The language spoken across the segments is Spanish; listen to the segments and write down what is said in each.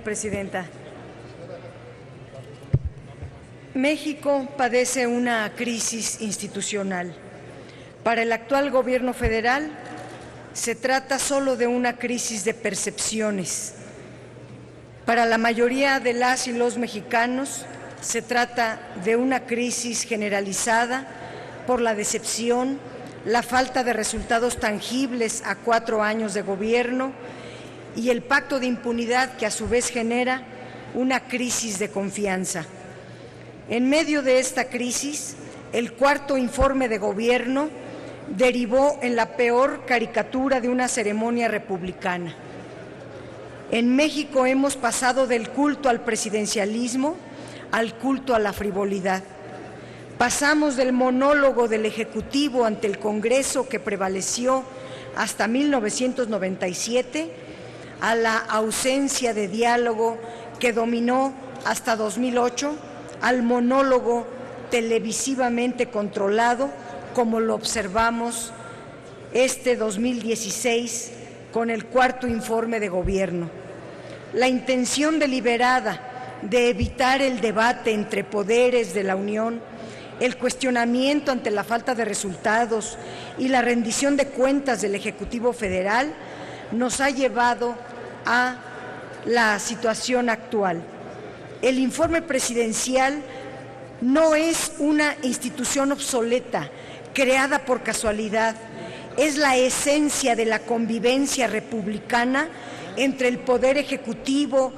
Presidenta. México padece una crisis institucional. Para el actual gobierno federal se trata solo de una crisis de percepciones. Para la mayoría de las y los mexicanos se trata de una crisis generalizada por la decepción, la falta de resultados tangibles a 4 años de gobierno y el pacto de impunidad que a su vez genera una crisis de confianza. En medio de esta crisis, el cuarto informe de gobierno derivó en la peor caricatura de una ceremonia republicana. En México hemos pasado del culto al presidencialismo al culto a la frivolidad. Pasamos del monólogo del Ejecutivo ante el Congreso que prevaleció hasta 1997 a la ausencia de diálogo que dominó hasta 2008, al monólogo televisivamente controlado, como lo observamos este 2016 con el cuarto informe de gobierno. La intención deliberada de evitar el debate entre poderes de la Unión, el cuestionamiento ante la falta de resultados y la rendición de cuentas del Ejecutivo Federal nos ha llevado a la situación actual. El informe presidencial no es una institución obsoleta, creada por casualidad, es la esencia de la convivencia republicana entre el Poder Ejecutivo,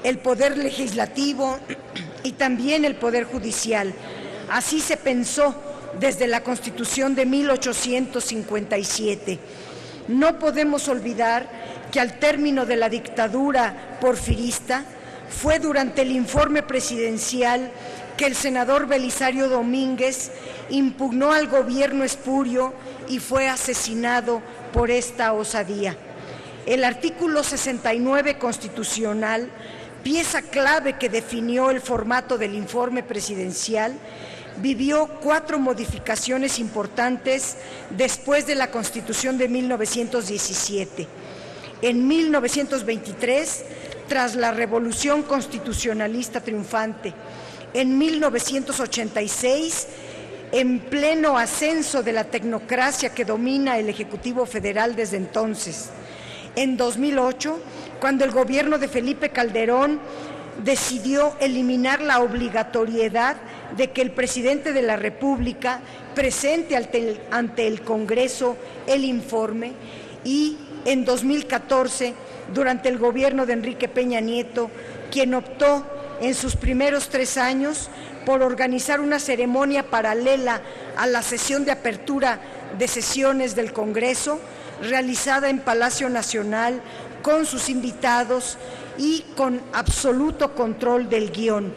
el Poder Legislativo y también el Poder Judicial. Así se pensó desde la Constitución de 1857. No podemos olvidar que al término de la dictadura porfirista fue durante el informe presidencial que el senador Belisario Domínguez impugnó al gobierno espurio y fue asesinado por esta osadía. El artículo 69 constitucional, pieza clave que definió el formato del informe presidencial, vivió 4 modificaciones importantes después de la Constitución de 1917. En 1923, tras la Revolución Constitucionalista triunfante. En 1986, en pleno ascenso de la tecnocracia que domina el Ejecutivo Federal desde entonces. En 2008, cuando el gobierno de Felipe Calderón decidió eliminar la obligatoriedad de que el presidente de la República presente ante el Congreso el informe, y en 2014, durante el gobierno de Enrique Peña Nieto, quien optó en sus primeros 3 años por organizar una ceremonia paralela a la sesión de apertura de sesiones del Congreso, realizada en Palacio Nacional, con sus invitados y con absoluto control del guión.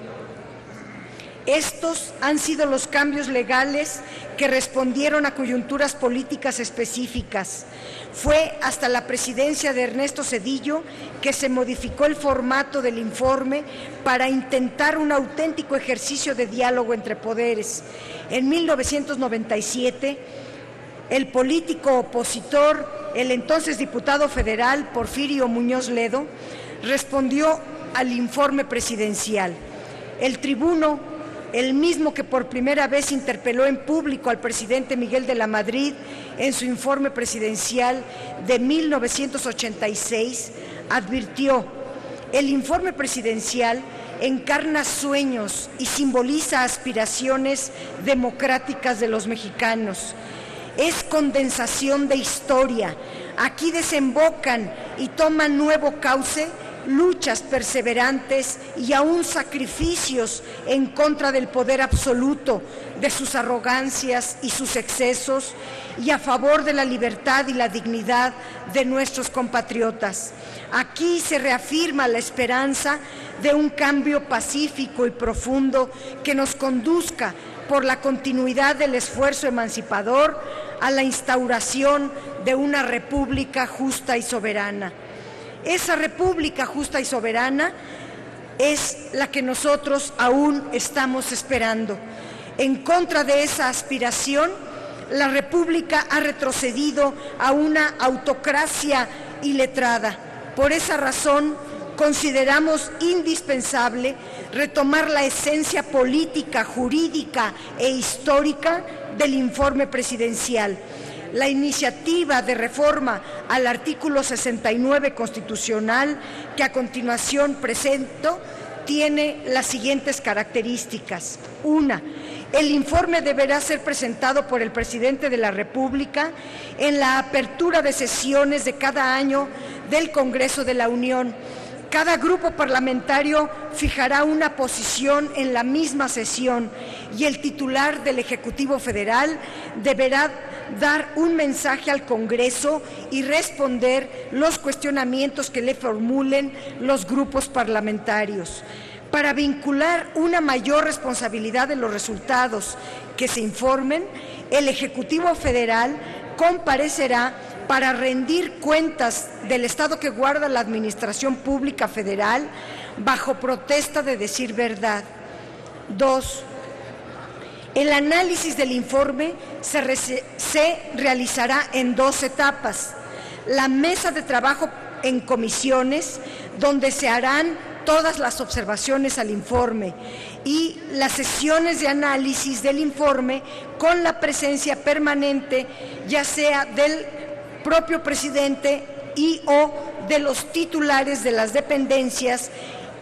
Estos han sido los cambios legales que respondieron a coyunturas políticas específicas. Fue hasta la presidencia de Ernesto Zedillo que se modificó el formato del informe para intentar un auténtico ejercicio de diálogo entre poderes. En 1997, el político opositor, el entonces diputado federal Porfirio Muñoz Ledo, respondió al informe presidencial. El tribuno, el mismo que por primera vez interpeló en público al presidente Miguel de la Madrid en su informe presidencial de 1986, advirtió: el informe presidencial encarna sueños y simboliza aspiraciones democráticas de los mexicanos. Es condensación de historia. Aquí desembocan y toman nuevo cauce luchas perseverantes y aún sacrificios en contra del poder absoluto, de sus arrogancias y sus excesos, y a favor de la libertad y la dignidad de nuestros compatriotas. Aquí se reafirma la esperanza de un cambio pacífico y profundo que nos conduzca por la continuidad del esfuerzo emancipador a la instauración de una república justa y soberana. Esa república justa y soberana es la que nosotros aún estamos esperando. En contra de esa aspiración, la república ha retrocedido a una autocracia iletrada. Por esa razón, consideramos indispensable retomar la esencia política, jurídica e histórica del informe presidencial. La iniciativa de reforma al artículo 69 constitucional que a continuación presento tiene las siguientes características. 1. El informe deberá ser presentado por el presidente de la República en la apertura de sesiones de cada año del Congreso de la Unión. Cada grupo parlamentario fijará una posición en la misma sesión y el titular del Ejecutivo Federal deberá dar un mensaje al Congreso y responder los cuestionamientos que le formulen los grupos parlamentarios. Para vincular una mayor responsabilidad de los resultados que se informen, el Ejecutivo Federal comparecerá para rendir cuentas del estado que guarda la Administración Pública Federal bajo protesta de decir verdad. 2. El análisis del informe se realizará en 2 etapas. La mesa de trabajo en comisiones, donde se harán todas las observaciones al informe, y las sesiones de análisis del informe con la presencia permanente, ya sea del propio presidente y o de los titulares de las dependencias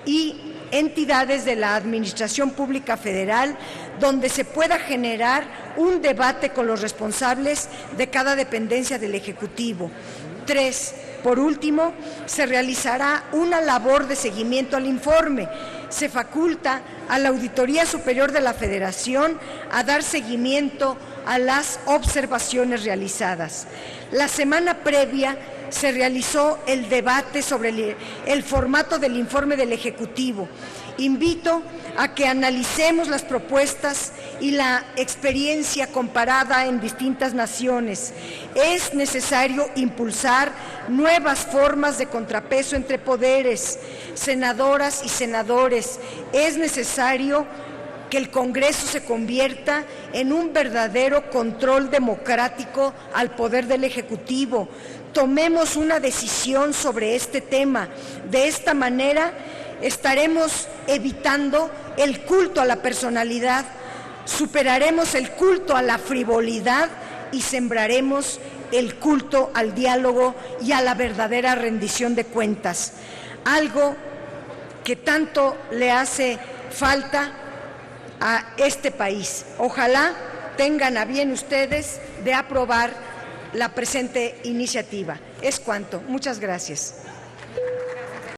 y entidades de la Administración Pública Federal, donde se pueda generar un debate con los responsables de cada dependencia del Ejecutivo. 3. Por último, se realizará una labor de seguimiento al informe. Se faculta a la Auditoría Superior de la Federación a dar seguimiento a las observaciones realizadas. La semana previa se realizó el debate sobre el formato del informe del Ejecutivo. Invito a que analicemos las propuestas y la experiencia comparada en distintas naciones. Es necesario impulsar nuevas formas de contrapeso entre poderes, senadoras y senadores. Es necesario que el Congreso se convierta en un verdadero control democrático al poder del Ejecutivo. Tomemos una decisión sobre este tema. De esta manera estaremos evitando el culto a la personalidad, superaremos el culto a la frivolidad y sembraremos el culto al diálogo y a la verdadera rendición de cuentas, algo que tanto le hace falta a este país. Ojalá tengan a bien ustedes de aprobar la presente iniciativa. Es cuanto. Muchas gracias.